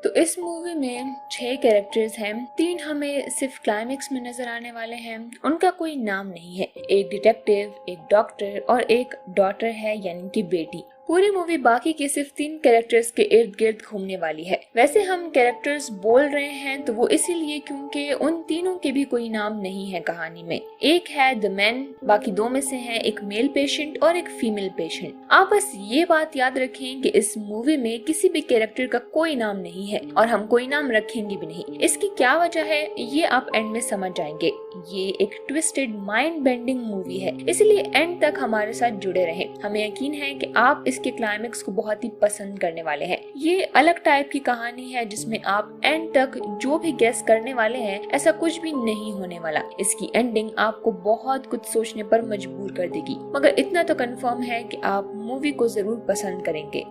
तो इस मूवी में 6 कैरेक्टर्स हैं। 3 हमें सिर्फ क्लाइमेक्स में नजर आने वाले हैं, उनका कोई नाम नहीं है। एक डिटेक्टिव, एक डॉक्टर और एक डॉटर है यानी कि बेटी। पूरी मूवी बाकी के सिर्फ 3 कैरेक्टर्स के इर्द गिर्द घूमने वाली है। वैसे हम कैरेक्टर्स बोल रहे हैं तो वो इसीलिए क्योंकि उन तीनों के भी कोई नाम नहीं है कहानी में। एक है द मैन, बाकी 2 में से है एक मेल पेशेंट और एक फीमेल पेशेंट। आप बस ये बात याद रखें कि इस मूवी में किसी भी कैरेक्टर का कोई नाम नहीं है और हम कोई नाम रखेंगे भी नहीं। इसकी क्या वजह है ये आप एंड में समझ जाएंगे। ये एक ट्विस्टेड माइंड बेंडिंग मूवी है, इसलिए एंड तक हमारे साथ जुड़े रहें। हमें यकीन है कि आप इसके क्लाइमेक्स को बहुत ही पसंद करने वाले हैं। ये अलग टाइप की कहानी है जिसमें आप एंड तक जो भी गेस करने वाले हैं ऐसा कुछ भी नहीं होने वाला। इसकी एंडिंग आपको बहुत कुछ सोचने पर मजबूर कर देगी, मगर इतना तो कंफर्म है कि आप मूवी को जरूर पसंद करेंगे।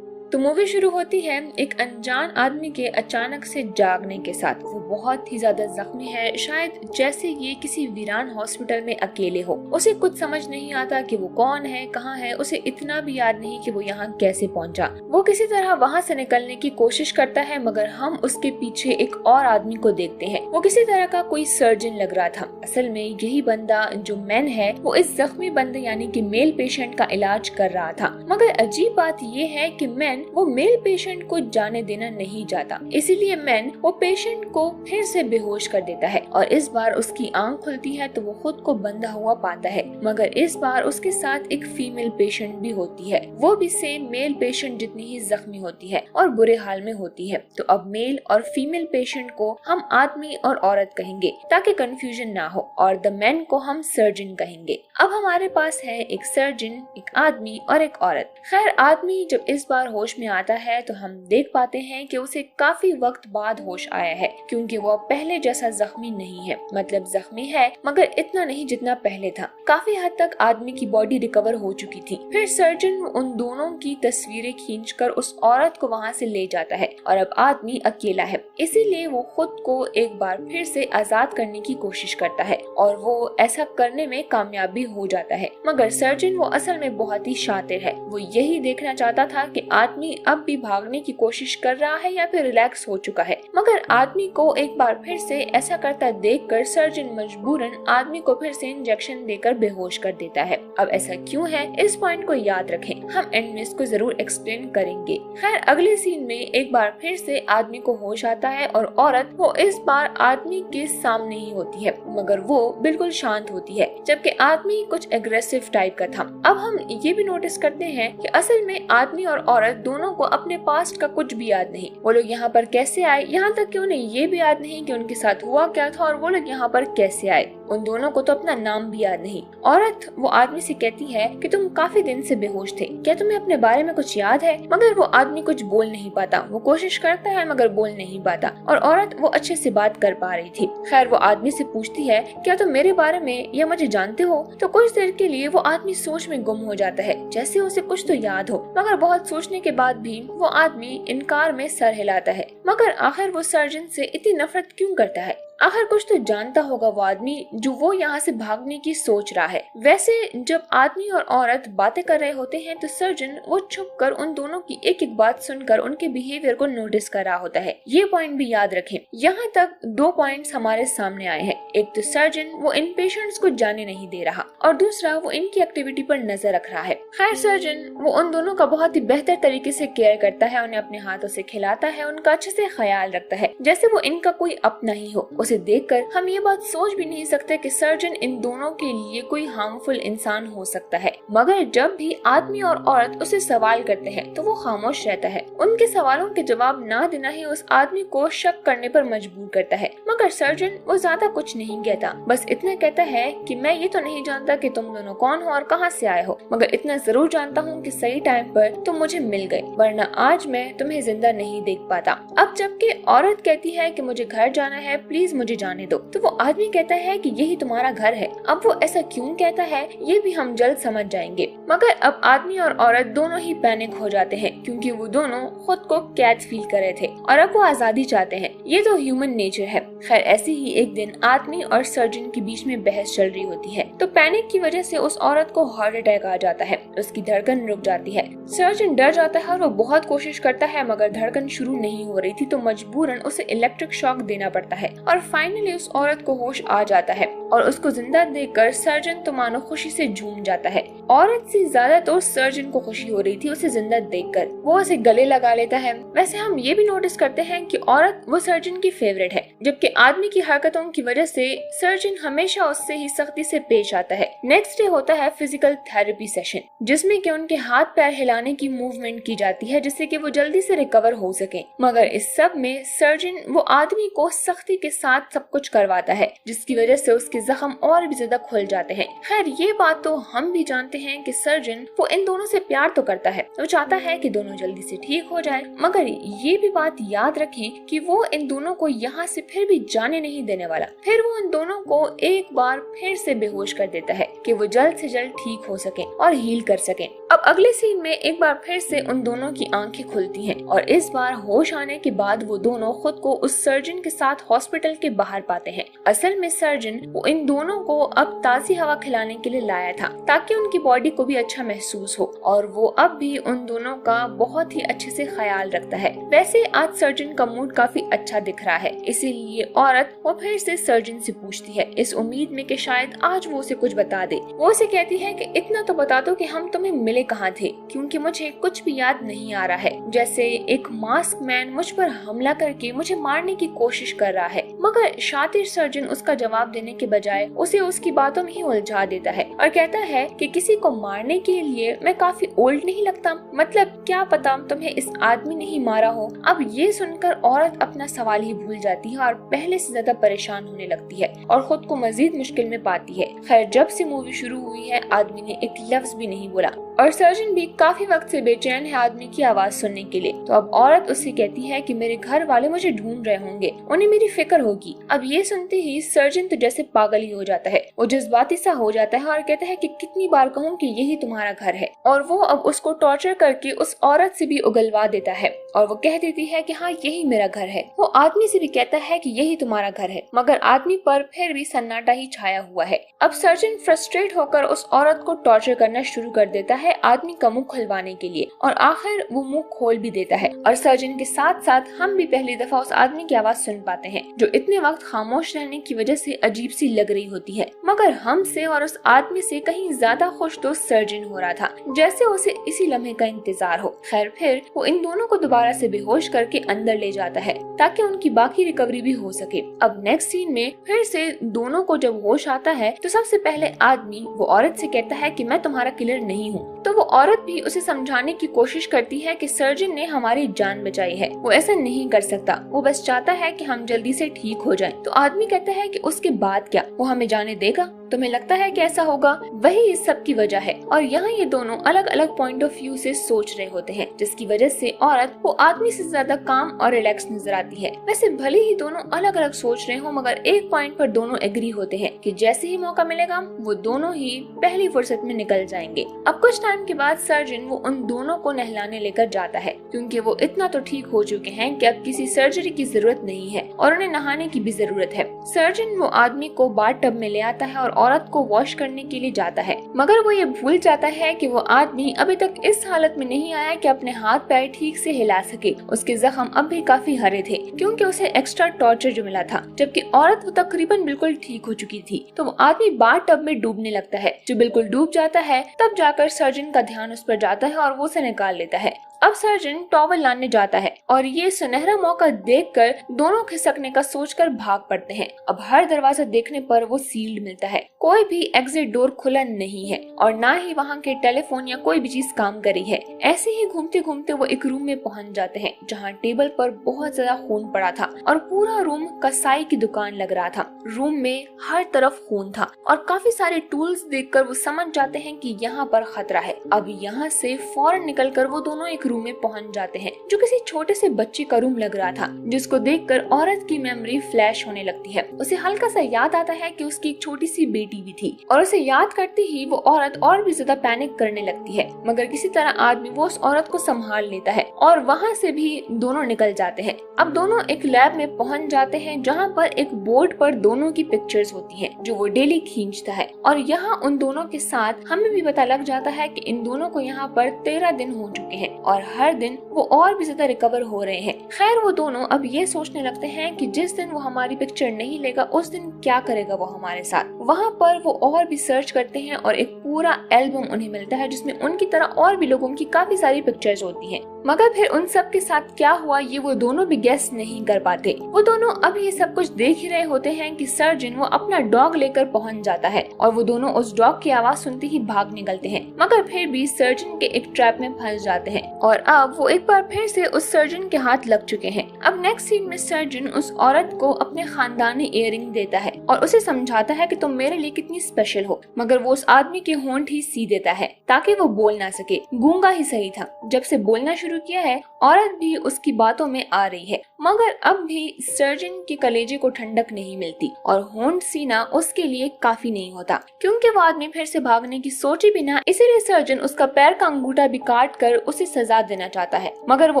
तो मूवी शुरू होती है एक अनजान आदमी के अचानक से जागने के साथ। वो बहुत ही ज्यादा जख्मी है, शायद जैसे ये किसी वीरान हॉस्पिटल में अकेले हो। उसे कुछ समझ नहीं आता कि वो कौन है, कहाँ है। उसे इतना भी याद नहीं कि वो यहाँ कैसे पहुँचा। वो किसी तरह वहाँ से निकलने की कोशिश करता है, मगर हम उसके पीछे एक और आदमी को देखते हैं। वो किसी तरह का कोई सर्जन लग रहा था। असल में यही बंदा जो मैन है वो इस जख्मी बंदे यानी कि मेल पेशेंट का इलाज कर रहा था। मगर अजीब बात ये है कि मैन वो मेल पेशेंट को जाने देना नहीं चाहता, इसीलिए मैन वो पेशेंट को फिर से बेहोश कर देता है और इस बार उसकी आंख खुलती है तो वो खुद को बंधा हुआ पाता है। मगर इस बार उसके साथ एक फीमेल पेशेंट भी होती है। वो भी सेम मेल पेशेंट जितनी ही जख्मी होती है और बुरे हाल में होती है। तो अब मेल और फीमेल पेशेंट को हम आदमी और औरत कहेंगे ताकि कंफ्यूजन ना हो, और द मैन को हम सर्जन कहेंगे। अब हमारे पास है एक सर्जन, एक आदमी और एक औरत। खैर, आदमी जब इस बार होश में आता है तो हम देख पाते हैं कि उसे काफी वक्त बाद होश आया है, क्योंकि वो पहले जैसा जख्मी नहीं है। मतलब जख्मी है मगर इतना नहीं जितना पहले था। काफी हद तक आदमी की बॉडी रिकवर हो चुकी थी। फिर सर्जन उन दोनों की तस्वीरें खींचकर उस औरत को वहाँ से ले जाता है और अब आदमी अकेला है, इसीलिए वो खुद को एक बार फिर से आजाद करने की कोशिश करता है और वो ऐसा करने में कामयाब भी हो जाता है। मगर सर्जन वो असल में बहुत ही शातिर है। वो यही देखना चाहता था कि आदमी अब भी भागने की कोशिश कर रहा है या फिर रिलैक्स हो चुका है। मगर आदमी को एक बार फिर से ऐसा करता देखकर सर्जन मजबूरन आदमी को फिर से इंजेक्शन देकर बेहोश कर देता है। अब ऐसा क्यों है, इस पॉइंट को याद रखें, हम एंड में इसको जरूर एक्सप्लेन करेंगे। खैर, अगले सीन में एक बार फिर से आदमी को होश आता है और औरत वो इस बार आदमी के सामने ही होती है, मगर वो बिल्कुल शांत होती है, जबकि आदमी कुछ एग्रेसिव टाइप का था। अब हम ये भी नोटिस करते हैं कि असल में आदमी और औरत दोनों को अपने पास्ट का कुछ भी याद नहीं। वो लोग यहाँ पर कैसे आए, यहाँ तक कि उन्हें ये भी याद नहीं कि उनके साथ हुआ क्या था और वो लोग यहाँ पर कैसे आए। उन दोनों को तो अपना नाम भी याद नहीं। औरत वो आदमी से कहती है कि तुम काफी दिन से बेहोश थे, क्या तुम्हें अपने बारे में कुछ याद है? मगर वो आदमी कुछ बोल नहीं पाता। वो कोशिश करता है मगर बोल नहीं पाता, और औरत वो अच्छे से बात कर पा रही थी। खैर, वो आदमी से पूछती है, क्या तुम मेरे बारे में या मुझे जानते हो? तो कुछ देर के लिए वो आदमी सोच में गुम हो जाता है, जैसे उसे कुछ तो याद हो। मगर बहुत सोचने के बाद भी वो आदमी इनकार में सर हिलाता है। मगर आखिर वो सर्जन से इतनी नफरत क्यों करता है? आखिर कुछ तो जानता होगा वो आदमी जो वो यहाँ से भागने की सोच रहा है। वैसे जब आदमी और औरत बातें कर रहे होते हैं तो सर्जन वो छुपकर उन दोनों की एक एक बात सुनकर उनके बिहेवियर को नोटिस कर रहा होता है। ये पॉइंट भी याद रखें। यहाँ तक 2 पॉइंट्स हमारे सामने आए हैं। एक तो सर्जन वो इन पेशेंट्स को जाने नहीं दे रहा और दूसरा वो इनकी एक्टिविटी पर नजर रख रहा है। खैर, सर्जन वो उन दोनों का बहुत ही बेहतर तरीके से केयर करता है, उन्हें अपने हाथों से खिलाता है, उनका अच्छे से ख्याल रखता है, जैसे वो इनका कोई अपना ही हो। उसे देखकर हम ये बात सोच भी नहीं सकते कि सर्जन इन दोनों के लिए कोई हार्मफुल इंसान हो सकता है। मगर जब भी आदमी और औरत उसे सवाल करते हैं तो वो खामोश रहता है। उनके सवालों के जवाब ना देना ही उस आदमी को शक करने पर मजबूर करता है। मगर सर्जन वो ज्यादा कुछ नहीं कहता, बस इतना कहता है कि मैं ये तो नहीं जानता कि तुम दोनों कौन हो और कहाँ से आए हो, मगर इतना जरूर जानता हूँ कि सही टाइम पर तुम मुझे मिल गए, वरना आज मैं तुम्हें जिंदा नहीं देख पाता। अब जबकि औरत कहती है कि मुझे घर जाना है, प्लीज मुझे जाने दो। तो वो आदमी कहता है कि यही तुम्हारा घर है। अब वो ऐसा क्यों कहता है ये भी हम जल्द समझ जाएंगे। मगर अब आदमी और औरत दोनों ही पैनिक हो जाते हैं क्योंकि वो दोनों खुद को कैद फील कर रहे थे और अब वो आजादी चाहते हैं। ये तो ह्यूमन नेचर है। खैर ऐसे ही एक दिन आदमी और सर्जन के बीच में बहस चल रही होती है तो पैनिक की वजह से उस औरत को हार्ट अटैक आ जाता है। उसकी धड़कन रुक जाती है। सर्जन डर जाता है और वो बहुत कोशिश करता है मगर धड़कन शुरू नहीं हो रही थी तो मजबूरन उसे इलेक्ट्रिक शॉक देना पड़ता है और फाइनली उस औरत को होश आ जाता है और उसको जिंदा देखकर सर्जन तो मानो खुशी से झूम जाता है। औरत से ज्यादा तो सर्जन को खुशी हो रही थी उसे जिंदा देखकर। वो उसे गले लगा लेता है। वैसे हम ये भी नोटिस करते हैं कि औरत वो सर्जन की फेवरेट है जबकि आदमी की हरकतों की वजह से सर्जन हमेशा उससे ही सख्ती से पेश आता है। नेक्स्ट डे होता है फिजिकल थेरेपी सेशन जिसमें कि उनके हाथ पैर हिलाने की मूवमेंट की जाती है जिससे कि वो जल्दी से रिकवर हो सके। मगर इस सब में सर्जन वो आदमी को सख्ती के साथ सब कुछ करवाता है जिसकी वजह से उसके जख्म और भी ज्यादा खुल जाते हैं। खैर ये बात तो हम भी जानते हैं कि सर्जन वो इन दोनों से प्यार तो करता है। वो चाहता है कि दोनों जल्दी से ठीक हो जाए मगर ये भी बात याद रखें कि वो इन दोनों को यहाँ से फिर भी जाने नहीं देने वाला। फिर वो इन दोनों को एक बार फिर से बेहोश कर देता है कि वो जल्द से जल्द ठीक हो सके और हील कर सके। अब अगले सीन में एक बार फिर से उन दोनों की आंखें खुलती हैं और इस बार होश आने के बाद वो दोनों खुद को उस सर्जन के साथ हॉस्पिटल के बाहर पाते हैं। असल में सर्जन वो इन दोनों को अब ताजी हवा खिलाने के लिए लाया था ताकि उनकी बॉडी को भी अच्छा महसूस हो और वो अब भी उन दोनों का बहुत ही अच्छे से ख्याल रखता है। वैसे आज सर्जन का मूड काफी अच्छा दिख रहा है इसीलिए औरत वो फिर से सर्जन से पूछती है इस उम्मीद में कि शायद आज वो उसे कुछ बता दे। वो उसे कहती है कि इतना तो बता दो कि हम तुम्हें मिले कहाँ थे क्योंकि मुझे कुछ भी याद नहीं आ रहा है। जैसे एक मास्क मैन मुझ पर हमला करके मुझे मारने की कोशिश कर रहा है। मगर शातिर सर्जन उसका जवाब देने के बजाय उसे उसकी बातों में ही उलझा देता है और कहता है कि किसी को मारने के लिए मैं काफी ओल्ड नहीं लगता। मतलब क्या पता तुम्हें इस आदमी ने ही मारा हो। अब ये सुनकर औरत अपना सवाल ही भूल जाती है और पहले से ज्यादा परेशान होने लगती है और खुद को मजीद मुश्किल में पाती है। खैर जब से मूवी शुरू हुई है आदमी ने एक लफ्ज भी नहीं बोला और सर्जन भी काफी वक्त से बेचैन है आदमी की आवाज सुनने के लिए। तो अब औरत उससे कहती है कि मेरे घर वाले मुझे ढूंढ रहे होंगे, उन्हें मेरी फिक्र होगी। अब ये सुनते ही सर्जन तो जैसे पागल ही हो जाता है। वो जज्बाती सा हो जाता है और कहता है कि कितनी बार कहूँ कि यही तुम्हारा घर है। और वो अब उसको टॉर्चर करके उस औरत से भी उगलवा देता है और वो कह देती है कि हाँ यही मेरा घर है। वो आदमी से भी कहता है कि यही तुम्हारा घर है मगर आदमी पर फिर भी सन्नाटा ही छाया हुआ है। अब सर्जन फ्रस्ट्रेट होकर उस औरत को टॉर्चर करना शुरू कर देता है आदमी का मुंह खुलवाने के लिए और आखिर वो मुंह खोल भी देता है। और सर्जन के साथ साथ हम भी पहली दफा उस आदमी की आवाज सुन पाते हैं जो इतने वक्त खामोश रहने की वजह से अजीब सी लग रही होती है। मगर हमसे और उस आदमी से कहीं ज्यादा खुश तो सर्जन हो रहा था जैसे उसे इसी लम्हे का इंतजार हो। खैर फिर वो इन दोनों को दोबारा से बेहोश करके अंदर ले जाता है ताकि उनकी बाकी रिकवरी भी हो सके। अब नेक्स्ट सीन में फिर से दोनों को जब होश आता है तो सबसे पहले आदमी वो औरत से कहता है कि मैं तुम्हारा किलर नहीं हूँ। तो वो औरत भी उसे समझाने की कोशिश करती है कि सर्जन ने हमारी जान बचाई है, वो ऐसा नहीं कर सकता, वो बस चाहता है कि हम जल्दी से ठीक हो जाएं। तो आदमी कहता है कि उसके बाद क्या, वो हमें जाने देगा? तुम्हें लगता है कि ऐसा होगा? वही इस सब की वजह है। और यहाँ ये दोनों अलग अलग पॉइंट ऑफ व्यू से सोच रहे होते हैं जिसकी वजह से औरत वो आदमी से ज्यादा काम और रिलैक्स नजर आती है। वैसे भले ही दोनों अलग अलग सोच रहे हो मगर एक पॉइंट पर दोनों एग्री होते हैं कि जैसे ही मौका मिलेगा वो दोनों ही पहली फुर्सत में निकल जाएंगे। अब कुछ टाइम के बाद सर्जन वो उन दोनों को नहलाने लेकर जाता है क्योंकि वो इतना तो ठीक हो चुके हैं कि अब किसी सर्जरी की जरूरत नहीं है और उन्हें नहाने की भी जरूरत है। सर्जन वो आदमी को बाथ टब में ले आता है और औरत को वॉश करने के लिए जाता है मगर वो ये भूल जाता है कि वो आदमी अभी तक इस हालत में नहीं आया कि अपने हाथ पैर ठीक से हिला सके। उसके जख्म अब भी काफी हरे थे क्योंकि उसे एक्स्ट्रा टॉर्चर जो मिला था, जबकि औरत वो तकरीबन बिल्कुल ठीक हो चुकी थी। तो वो आदमी बाथ टब में डूबने लगता है, जो बिल्कुल डूब जाता है। तब जाकर सर्जन का ध्यान उस पर जाता है और वो उसे निकाल लेता है। अब सर्जन टॉवल लाने जाता है और ये सुनहरा मौका देखकर दोनों खिसकने का सोचकर भाग पड़ते हैं। अब हर दरवाजा देखने पर वो सील्ड मिलता है, कोई भी एग्जिट डोर खुला नहीं है और ना ही वहाँ के टेलीफोन या कोई भी चीज काम करी है। ऐसे ही घूमते घूमते वो एक रूम में पहुंच जाते हैं जहाँ टेबल पर बहुत ज्यादा खून पड़ा था और पूरा रूम कसाई की दुकान लग रहा था। रूम में हर तरफ खून था और काफी सारे टूल्स देखकर वो समझ जाते हैं कि यहाँ पर खतरा है। अब यहाँ से फौरन निकलकर वो दोनों एक एक रूम में पहुंच जाते हैं जो किसी छोटे से बच्चे का रूम लग रहा था, जिसको देखकर औरत की मेमोरी फ्लैश होने लगती है। उसे हल्का सा याद आता है कि उसकी एक छोटी सी बेटी भी थी और उसे याद करते ही वो औरत और भी ज्यादा पैनिक करने लगती है, मगर किसी तरह आदमी वो उस औरत को संभाल लेता है और वहाँ से भी दोनों निकल जाते हैं। अब दोनों एक लैब में पहुंच जाते हैं जहाँ पर एक बोर्ड पर दोनों की पिक्चर्स होती हैं जो वो डेली खींचता है, और यहाँ उन दोनों के साथ हमें भी पता लग जाता है कि इन दोनों को यहाँ पर 13 दिन हो चुके हैं और हर दिन वो और भी ज्यादा रिकवर हो रहे हैं। खैर वो दोनों अब ये सोचने लगते हैं कि जिस दिन वो हमारी पिक्चर नहीं लेगा उस दिन क्या करेगा वो हमारे साथ। वहाँ पर वो और भी सर्च करते हैं और एक पूरा एल्बम उन्हें मिलता है जिसमें उनकी तरह और भी लोगों की काफी सारी पिक्चर्स होती हैं, मगर फिर उन सब के साथ क्या हुआ ये वो दोनों भी गेस नहीं कर पाते। वो दोनों अब ये सब कुछ देख ही रहे होते हैं कि सर्जन वो अपना डॉग लेकर पहुंच जाता है और वो दोनों उस डॉग की आवाज सुनते ही भाग निकलते हैं, मगर फिर भी सर्जन के एक ट्रैप में फंस जाते हैं और अब वो एक बार फिर से उस सर्जन के हाथ लग चुके हैं। अब नेक्स्ट सीन में सर्जन उस औरत को अपने खानदानी इयररिंग देता है और उसे समझाता है कि तुम मेरे लिए कितनी स्पेशल हो, मगर वो उस आदमी के होंठ ही सी देता है ताकि वो बोल ना सके। गूंगा ही सही था, जब से बोलना शुरू किया है औरत भी उसकी बातों में आ रही है, मगर अब भी सर्जन के कलेजे को ठंडक नहीं मिलती और होंठ सीना उसके लिए काफी नहीं होता, क्योंकि वो आदमी फिर से भागने की सोचे बिना, इसीलिए सर्जन उसका पैर का अंगूठा भी काट कर उसे सजा देना चाहता है, मगर वो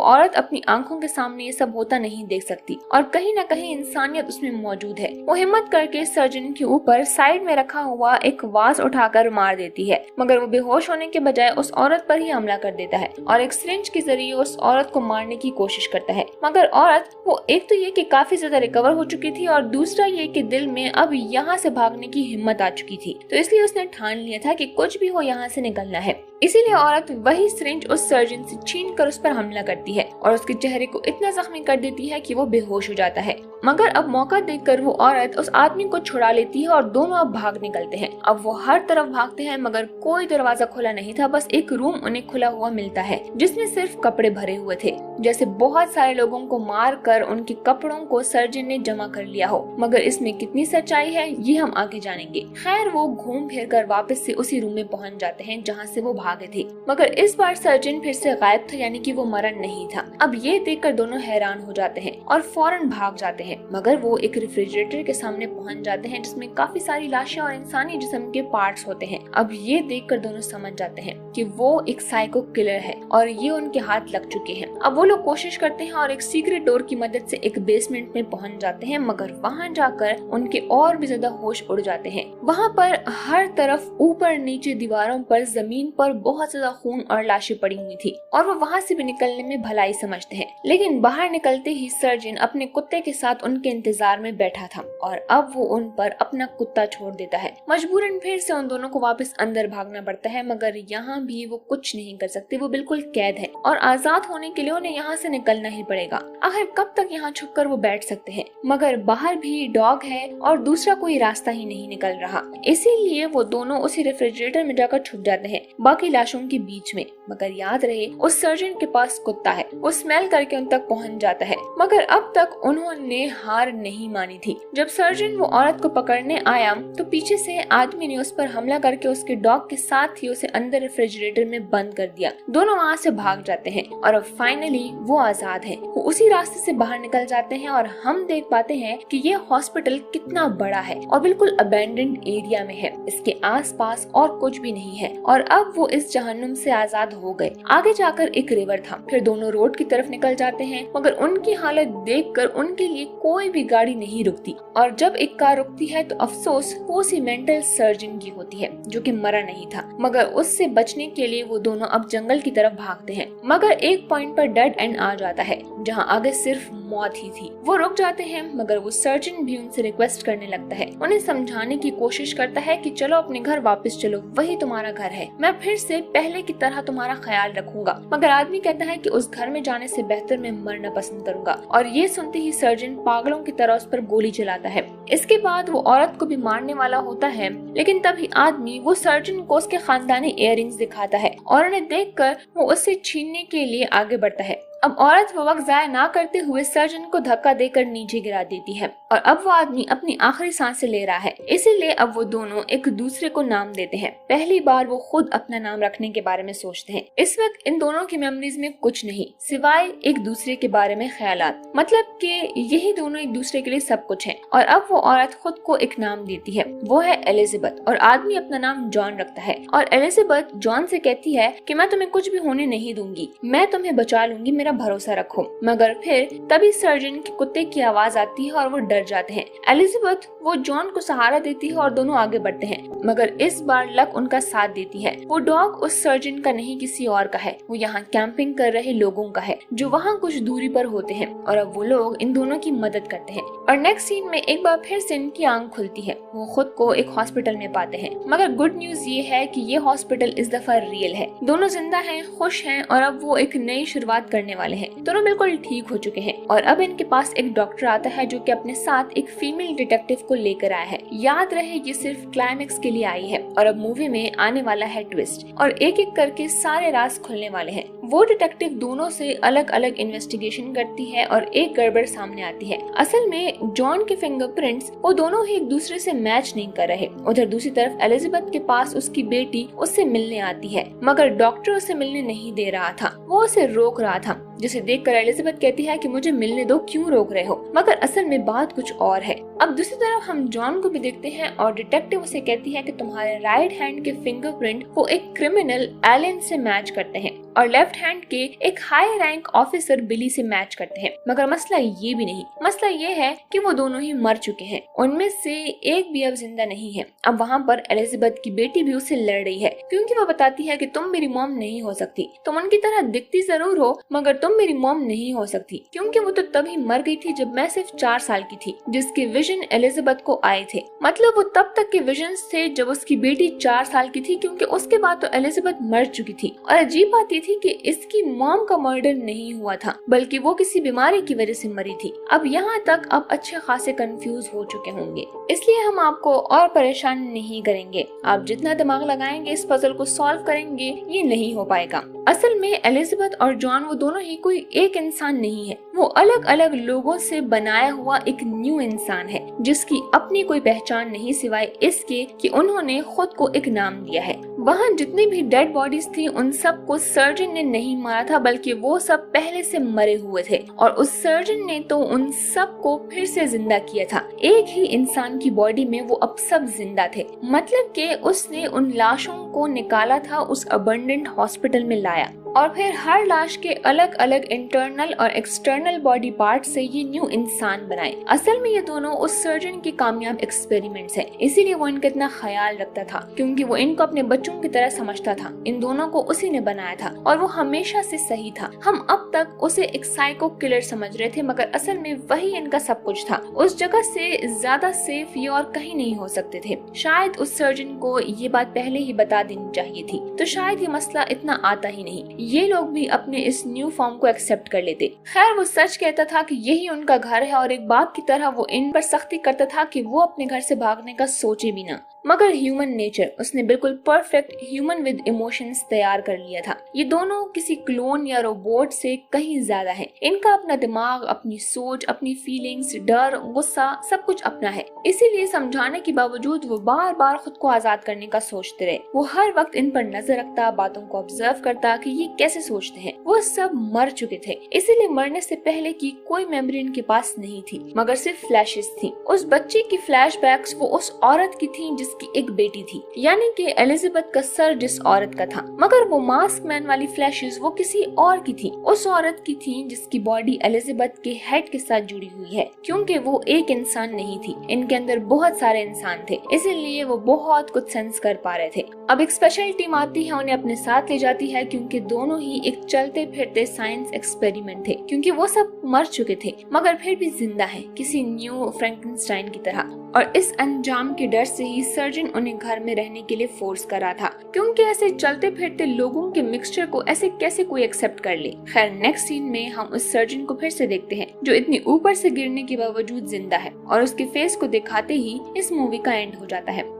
औरत अपनी आंखों के सामने ये सब होता नहीं देख सकती और कहीं न कहीं इंसानियत उसमें मौजूद है। वो हिम्मत करके सर्जन के ऊपर साइड में रखा हुआ एक वाज उठाकर मार देती है, मगर वो बेहोश होने के बजाय उस औरत पर ही हमला कर देता है और एक सिरिंज के जरिए उस औरत को मारने की कोशिश करता है, मगर औरत वो एक तो ये कि काफी ज्यादा रिकवर हो चुकी थी और दूसरा ये कि दिल में अब यहाँ से भागने की हिम्मत आ चुकी थी, तो इसलिए उसने ठान लिया था कि कुछ भी हो यहाँ से निकलना है। इसीलिए औरत वही सिरिंज उस सर्जन से छीनकर उस पर हमला करती है और उसके चेहरे को इतना जख्मी कर देती है कि वो बेहोश हो जाता है, मगर अब मौका देखकर वो औरत उस आदमी को छुड़ा लेती है और दोनों अब भाग निकलते हैं। अब वो हर तरफ भागते हैं मगर कोई दरवाजा खुला नहीं था, बस एक रूम उन्हें खुला हुआ मिलता है जिसमें सिर्फ कपड़े भरे हुए थे, जैसे बहुत सारे लोगों को मार कर उनके कपड़ों को सर्जन ने जमा कर लिया हो, मगर इसमें कितनी सच्चाई है ये हम आगे जानेंगे। खैर वो घूम फिर कर वापस से उसी रूम में पहुंच जाते हैं जहाँ से वो भागे थे, मगर इस बार सर्जन फिर से गायब था, यानी कि वो मरा नहीं था। अब ये देखकर दोनों हैरान हो जाते हैं और फौरन भाग जाते हैं, मगर वो एक रेफ्रिजरेटर के सामने पहुंच जाते हैं जिसमें काफी सारी लाशें और इंसानी जिस्म के पार्ट्स होते हैं। अब ये देखकर दोनों समझ जाते हैं कि वो एक साइको किलर है और ये उनके हाथ लग चुके हैं। अब वो लोग कोशिश करते हैं और एक सीक्रेट डोर की मदद से एक बेसमेंट में पहुंच जाते हैं, मगर वहां जाकर उनके और भी ज्यादा होश उड़ जाते हैं। वहां पर हर तरफ ऊपर नीचे दीवारों पर जमीन पर बहुत ज्यादा खून और लाशें पड़ी हुई थी और वो वहां से भी निकलने में भलाई समझते हैं, लेकिन बाहर निकलते ही सर्जन अपने कुत्ते के साथ उनके इंतजार में बैठा था और अब वो उन पर अपना कुत्ता छोड़ देता है। मजबूरन फिर से उन दोनों को वापस अंदर भागना पड़ता है, मगर यहाँ भी वो कुछ नहीं कर सकते, वो बिल्कुल कैद है और आजाद होने के लिए उन्हें यहाँ से निकलना ही पड़ेगा। आखिर कब तक यहाँ छुपकर वो बैठ सकते हैं, मगर बाहर भी डॉग है और दूसरा कोई रास्ता ही नहीं निकल रहा, इसीलिए वो दोनों उसी रेफ्रिजरेटर में जाकर छुप जाते हैं बाकी लाशों के बीच में। मगर याद रहे उस सर्जन के पास कुत्ता है, वो स्मेल करके उन तक पहुंच जाता है, मगर अब तक उन्होंने हार नहीं मानी थी। जब सर्जन वो औरत को पकड़ने आया तो पीछे से आदमी ने उस पर हमला करके उसके डॉग के साथ ही उसे अंदर रेफ्रिजरेटर में बंद कर दिया। दोनों वहाँ से भाग जाते हैं और अब फाइनली वो आजाद है। वो उसी रास्ते से बाहर निकल जाते हैं और हम देख पाते हैं कि ये हॉस्पिटल कितना बड़ा है और बिल्कुल अबैंडन्ड एरिया में है, इसके आसपास और कुछ भी नहीं है और अब वो इस जहन्नुम से आजाद हो गए। आगे जाकर एक रिवर था, फिर दोनों रोड की तरफ निकल जाते हैं, मगर उनकी हालत देखकर उनके लिए कोई भी गाड़ी नहीं रुकती और जब एक कार रुकती है तो अफसोस वो उसी मेंटल सर्जन की होती है जो कि मरा नहीं था, मगर उससे बचने के लिए वो दोनों अब जंगल की तरफ भागते हैं, मगर एक पॉइंट पर डेड एंड आ जाता है जहाँ आगे सिर्फ मौत ही थी। वो रुक जाते हैं, मगर वो सर्जन भी उनसे रिक्वेस्ट करने लगता है, उन्हें समझाने की कोशिश करता है कि चलो अपने घर वापस चलो, वही तुम्हारा घर है, मैं फिर से पहले की तरह तुम्हारा ख्याल रखूंगा। मगर आदमी कहता है कि उस घर में जाने से बेहतर मैं मरना पसंद करूंगा और ये सुनते ही सर्जन पागलों की तरह उस पर गोली चलाता है। इसके बाद वो औरत को भी मारने वाला होता है, लेकिन तभी आदमी वो सर्जन को उसके खानदानी इयररिंग्स दिखाता है और उन्हें देखकर वो उससे छीनने के लिए आगे बढ़ता है। अब औरत वो वक्त जाया ना करते हुए सर्जन को धक्का देकर नीचे गिरा देती है और अब वो आदमी अपनी आखिरी सांसें ले रहा है। इसीलिए अब वो दोनों एक दूसरे को नाम देते हैं। पहली बार वो खुद अपना नाम रखने के बारे में सोचते हैं। इस वक्त इन दोनों की मेमोरीज में कुछ नहीं सिवाय एक दूसरे के बारे में ख्यालात, मतलब कि यही दोनों एक दूसरे के लिए सब कुछ है। और अब वो औरत खुद को एक नाम देती है, वो है एलिजाबेथ, और आदमी अपना नाम जॉन रखता है। और एलिजाबेथ जॉन से कहती है कि मैं तुम्हें कुछ भी होने नहीं दूंगी, मैं तुम्हें बचा लूंगी, मेरा भरोसा रखो। मगर फिर तभी सर्जन के कुत्ते की आवाज आती है और वो डर जाते हैं। एलिजाबेथ वो जॉन को सहारा देती है और दोनों आगे बढ़ते हैं, मगर इस बार लक उनका साथ देती है। वो डॉग उस सर्जन का नहीं किसी और का है, वो यहाँ कैंपिंग कर रहे लोगों का है जो वहाँ कुछ दूरी पर होते हैं। और अब वो लोग इन दोनों की मदद करते हैं। और नेक्स्ट सीन में एक बार फिर से इनकी आंख खुलती है, वो खुद को एक हॉस्पिटल में पाते हैं। मगर गुड न्यूज ये है कि ये हॉस्पिटल इस दफा रियल है, दोनों जिंदा हैं, खुश हैं और अब वो एक नई शुरुआत करने वाले हैं। दोनों बिल्कुल ठीक हो चुके हैं और अब इनके पास एक डॉक्टर आता है जो कि अपने साथ एक फीमेल डिटेक्टिव को लेकर आया है। याद रहे ये सिर्फ क्लाइमेक्स के लिए आई है और अब मूवी में आने वाला है ट्विस्ट और एक एक करके सारे राज खुलने वाले हैं। वो डिटेक्टिव दोनों से अलग अलग इन्वेस्टिगेशन करती है और एक गड़बड़ सामने आती है। असल में जॉन के फिंगरप्रिंट्स वो दोनों ही एक दूसरे से मैच नहीं कर रहे। उधर दूसरी तरफ एलिजाबेथ के पास उसकी बेटी उससे मिलने आती है, मगर डॉक्टर उसे मिलने नहीं दे रहा था, वो उसे रोक रहा था। जिसे देखकर एलिजाबेथ कहती है कि मुझे मिलने दो, क्यों रोक रहे हो? मगर असल में बात कुछ और है। अब दूसरी तरफ हम जॉन को भी देखते हैं और डिटेक्टिव उसे कहती है कि तुम्हारे राइट हैंड के फिंगरप्रिंट वो एक क्रिमिनल एलियन से मैच करते हैं और लेफ्ट हैंड के एक हाई रैंक ऑफिसर बिली से मैच करते हैं। मगर मसला ये भी नहीं, मसला ये है कि वो दोनों ही मर चुके हैं, उनमें से एक भी अब जिंदा नहीं है। अब वहाँ पर एलिजाबेथ की बेटी भी उससे लड़ रही है क्योंकि वो बताती है कि तुम मेरी मॉम नहीं हो सकती, तुम उनकी तरह दिखती जरूर हो मगर तुम मेरी मॉम नहीं हो सकती, क्योंकि वो तो तभी मर गई थी जब मैं सिर्फ 4 साल की थी, जिसके विजन एलिजाबेथ को आए थे। मतलब वो तब तक के विजन्स थे जब उसकी बेटी 4 साल की थी, क्योंकि उसके बाद तो एलिजाबेथ मर चुकी थी। और अजीब बात ये थी कि इसकी मॉम का मर्डर नहीं हुआ था, बल्कि वो किसी बीमारी की वजह से मरी थी। अब यहाँ तक आप अच्छे खासे कंफ्यूज हो चुके होंगे, इसलिए हम आपको और परेशान नहीं करेंगे। आप जितना दिमाग लगाएंगे इस पजल को सॉल्व करेंगे, ये नहीं हो पाएगा। असल में एलिजाबेथ और जॉन वो दोनों ही कोई एक इंसान नहीं है, वो अलग अलग लोगों से बनाया हुआ एक न्यू इंसान है जिसकी अपनी कोई पहचान नहीं सिवाय इसके कि उन्होंने खुद को एक नाम दिया है। वहाँ जितनी भी डेड बॉडीज थी उन सब को सर्जन ने नहीं मारा था, बल्कि वो सब पहले से मरे हुए थे और उस सर्जन ने तो उन सब को फिर से जिंदा किया था। एक ही इंसान की बॉडी में वो अब सब जिंदा थे, मतलब कि उसने उन लाशों को निकाला था, उस अबंडेंट हॉस्पिटल में लाया और फिर हर लाश के अलग अलग इंटरनल और एक्सटर्नल बॉडी पार्ट से ये न्यू इंसान बनाए। असल में ये दोनों उस सर्जन के कामयाब एक्सपेरिमेंट्स हैं, इसीलिए वो इनका इतना ख्याल रखता था, क्योंकि वो इनको अपने बच्चों की तरह समझता था। इन दोनों को उसी ने बनाया था और वो हमेशा से सही था। हम अब तक उसे एक साइको किलर समझ रहे थे, मगर असल में वही इनका सब कुछ था। उस जगह से ज्यादा सेफ ये और कहीं नहीं हो सकते थे। शायद उस सर्जन को ये बात पहले ही बता देनी चाहिए थी, तो शायद ये मसला इतना आता ही नहीं, ये लोग भी अपने इस न्यू फॉर्म को एक्सेप्ट कर लेते। खैर वो सच कहता था कि यही उनका घर है और एक बाप की तरह वो इन पर सख्ती करता था कि वो अपने घर से भागने का सोचे भी ना। मगर ह्यूमन नेचर, उसने बिल्कुल परफेक्ट ह्यूमन विद इमोशंस तैयार कर लिया था। ये दोनों किसी क्लोन या रोबोट से कहीं ज्यादा हैं। इनका अपना दिमाग, अपनी सोच, अपनी फीलिंग्स, डर, गुस्सा, सब कुछ अपना है। इसीलिए समझाने के बावजूद वो बार बार खुद को आजाद करने का सोचते रहे। वो हर वक्त इन पर नजर रखता, बातों को ऑब्जर्व करता कि ये कैसे सोचते हैं। वो सब मर चुके थे, इसीलिए मरने से पहले की कोई मेमोरी इनके पास नहीं थी, मगर सिर्फ फ्लैशेस थी। उस बच्चे की फ्लैशबैक्स वो उस औरत की थी जिसकी एक बेटी थी, यानी कि एलिजाबेथ का सर जिस औरत का था। मगर वो मास्क मैन वाली फ्लैशेस वो किसी और की थी, उस औरत की थी जिसकी बॉडी एलिजाबेथ के हेड के साथ जुड़ी हुई है, क्योंकि वो एक इंसान नहीं थी, इनके अंदर बहुत सारे इंसान थे, इसीलिए वो बहुत कुछ सेंस कर पा रहे थे। अब एक स्पेशल टीम आती है, उन्हें अपने साथ ले जाती है, क्योंकि दोनों ही एक चलते फिरते साइंस एक्सपेरिमेंट थे, क्योंकि वो सब मर चुके थे मगर फिर भी जिंदा है, किसी न्यू फ्रैंकेनस्टाइन की तरह। और इस अंजाम के डर से ही सर्जन उन्हें घर में रहने के लिए फोर्स कर रहा था, क्योंकि ऐसे चलते फिरते लोगों के मिक्सचर को ऐसे कैसे कोई एक्सेप्ट कर ले। खैर नेक्स्ट सीन में हम उस सर्जन को फिर से देखते हैं जो इतनी ऊपर से गिरने के बावजूद जिंदा है, और उसके फेस को दिखाते ही इस मूवी का एंड हो जाता है।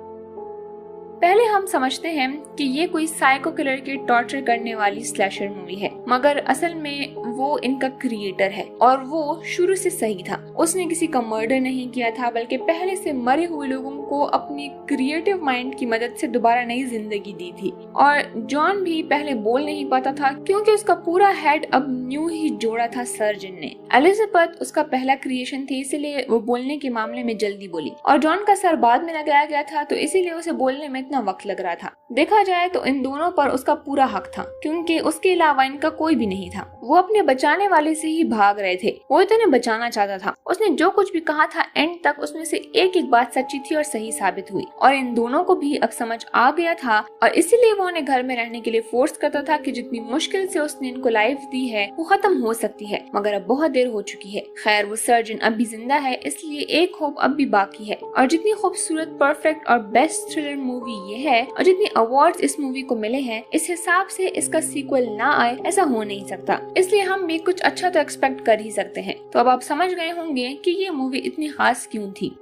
पहले हम समझते हैं कि ये कोई साइको किलर की टॉर्चर करने वाली स्लैशर मूवी है, मगर असल में वो इनका क्रिएटर है और वो शुरू से सही था। उसने किसी का मर्डर नहीं किया था, बल्कि पहले से मरे हुए लोगों को अपनी क्रिएटिव माइंड की मदद से दोबारा नई जिंदगी दी थी। और जॉन भी पहले बोल नहीं पाता था क्योंकि उसका पूरा हेड अब न्यू ही जोड़ा था सर्जन ने। एलिजाबेथ उसका पहला क्रिएशन थी, इसीलिए वो बोलने के मामले में जल्दी बोली, और जॉन का सर बाद में लगाया गया था तो इसीलिए उसे बोलने में इतना वक्त लग रहा था। देखा जाए तो इन दोनों पर उसका पूरा हक था क्योंकि उसके अलावा इनका कोई भी नहीं था। वो अपने बचाने वाले से ही भाग रहे थे, वो तो इन्हें बचाना चाहता था। उसने जो कुछ भी कहा था एंड तक उसमें से एक एक बात सच्ची थी और सही साबित हुई, और इन दोनों को भी अब समझ आ गया था और इसीलिए वो उन्हें घर में रहने के लिए फोर्स करता था कि जितनी मुश्किल से उसने इनको लाइफ दी है वो खत्म हो सकती है, मगर अब बहुत देर हो चुकी है। खैर वो सर्जन अब भी जिंदा है, इसलिए एक होप अब भी बाकी है। और जितनी खूबसूरत, परफेक्ट और बेस्ट थ्रिलर मूवी ये है और जितनी अवार्ड्स इस मूवी को मिले हैं, इस हिसाब से इसका सीक्वल ना आए ऐसा हो नहीं सकता, इसलिए हम भी कुछ अच्छा तो एक्सपेक्ट कर ही सकते हैं। तो अब आप समझ गए होंगे कि ये मूवी इतनी खास क्यों थी।